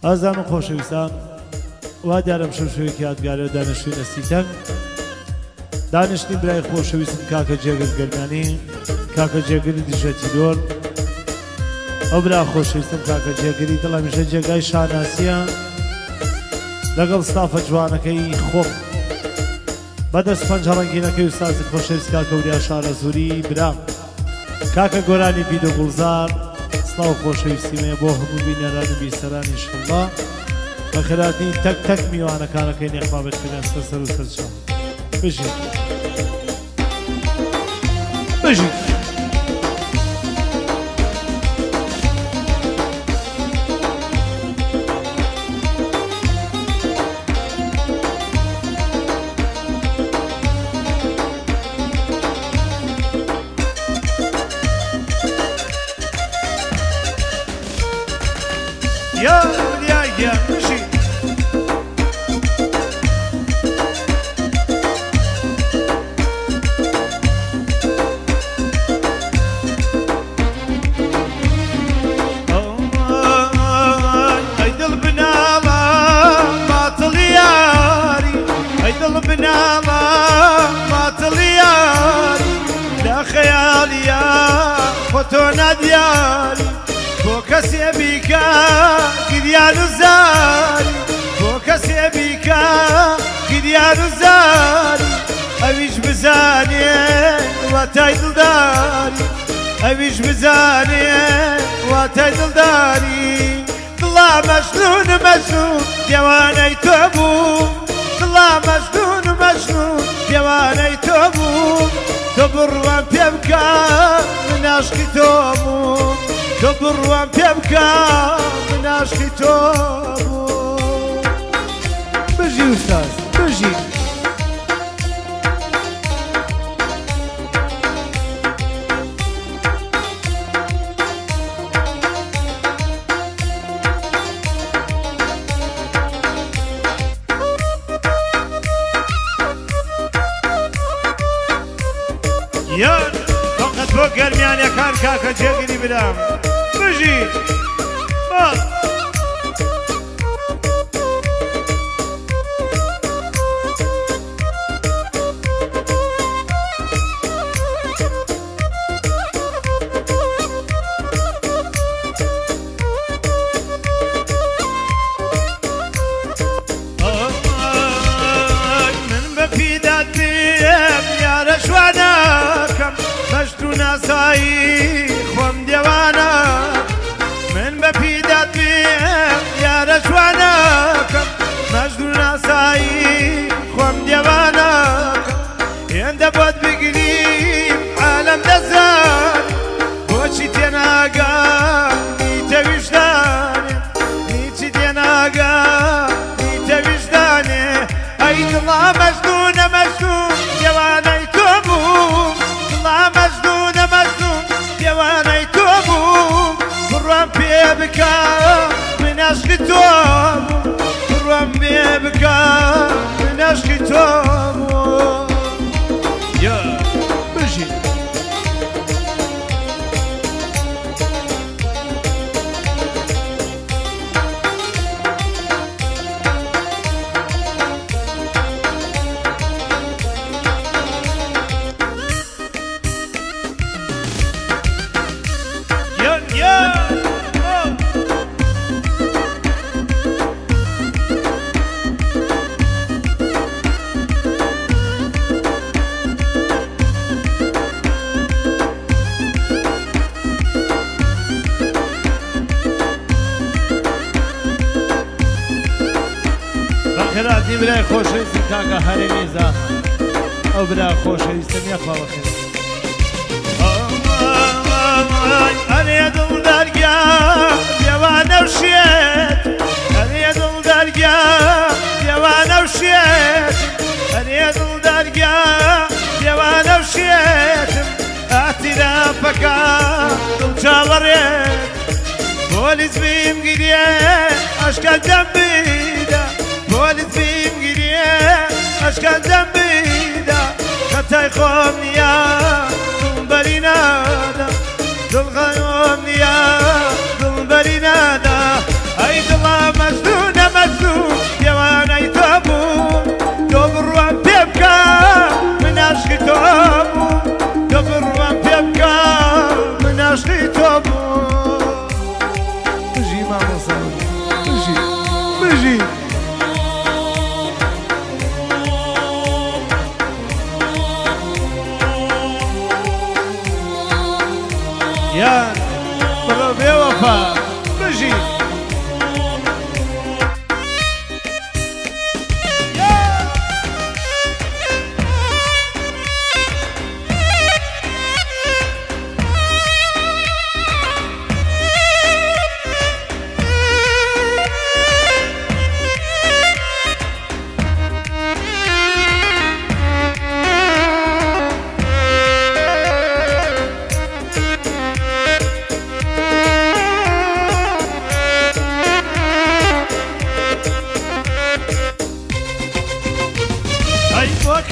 ئازان و خۆشەویستان وا دیارەم شەوشەوەیەکی یادگارە دانیشتووی نەستیتەنگ دانیشتنی برای خۆشەویستم کاکە جێگر گەرمانی کاکە جێگری دیژەتیرۆر ئەو برا خۆشەویستم کاکە جێگری دڵەمیشە جێگای شاناسیە لەگەڵ ستافە جوانەکەی خۆم بەدەست پەنجەڕەنگینەکەی وستازی خۆشەویست کاکە وریا شارەزووری برام کاکە گۆرانی بیدۆ گوڵزار سڵاو خۆشەویستیمێ بۆ هەموو بینەران و بیسەرانی ئینشەڵڵا بە خێراتنی تەک تەک میوانەکانەکەی نێخوا بەتبێنێستە سەر و سەرچاو بژین بژین يا مشي هيدا البنالة باطل ياري هيدا البنالة باطل ياري لا خيال يا فتونا دياري فوكس يبيكا كديان زاري فوكس يبيكا كديان زاري أبيش بزاني واتايدل داري أبيش بزاني واتايدل داري طلع مجنون مجنون ديواني توبو طلع مجنون مجنون ديواني توبو تبروان بيبكا من عشقي توبو تبروان بيبكا من عشقي توبو بجي أستاذ بجي يان فقط فوق قرميان يا كان كاكا جيقني بلام بجي من بفيدات يا رشواناكم مجدونا ساي خوم ديوانا من بفيدات يا رشواناكم مجدونا ساي خوم ديواناكم يندبت بقريب عالم دزان بوشي تناقا نيتا وجداني نيتي تناقا نيتا وجداني أي الله مجنون مجنون ديواني توبو الله مجنون مجنون ديواني توبو بروان بيبكا من عشقي توبو بروان بيبكا من عشقي توبو يا بجي خێراتی برای خۆشەویستم کاکە هەرێمی زاهە ئەو برا خۆشەویستم یەخوا بەخێر هەرێ دڵ دەرگا دێوانە وشێت هەرێ دڵ دەرگا دێوانە وشێت هەرێ دڵ دەرگا دێوانە وشێتم ئاتیراپەکە دڵ چاوەڕێت پۆلیس بیم گیرێ ئەشکەنجەم بیدە پۆلیس بیم گیرێ ئەشکەنجەم بیدە خەتای خۆم نییە دڵبەری نادا دڵخەیۆم نییە دڵبەری نادا ئەی دڵە مەش يا برا بوفا بجي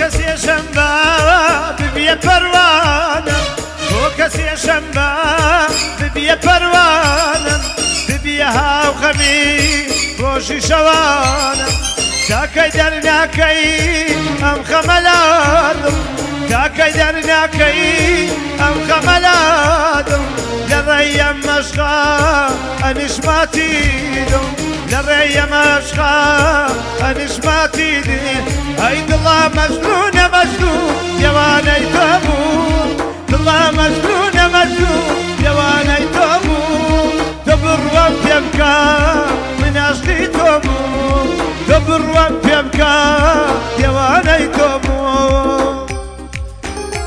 كسي شمبا ببيا پروانا بو كسي شمبا ببيا پروانا ببيا هاو خمي روشي شوانا تاكي درناكي ام خملادم تاكي درناكي ام خملادم لريا مشغا انشماتي دم لريا مشغا انشماتي دم هيد الله مجنون مجنون يوانا يتوبون الله مجنون مجنون يوانا يتوبون دبر وانت يبكى من أجلي توبون دبر وانت يبكى يوانا يتوبون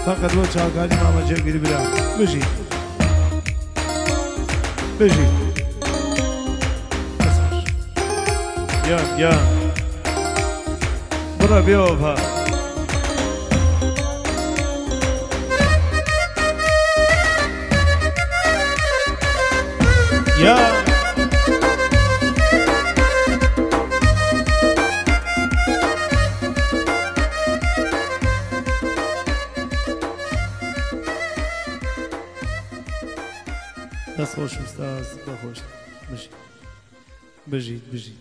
فقط وجه قالي ماما جرقري بلا بجي بجي يا برا بيوفا يا دست خوش استاذ بخوش بجي بجي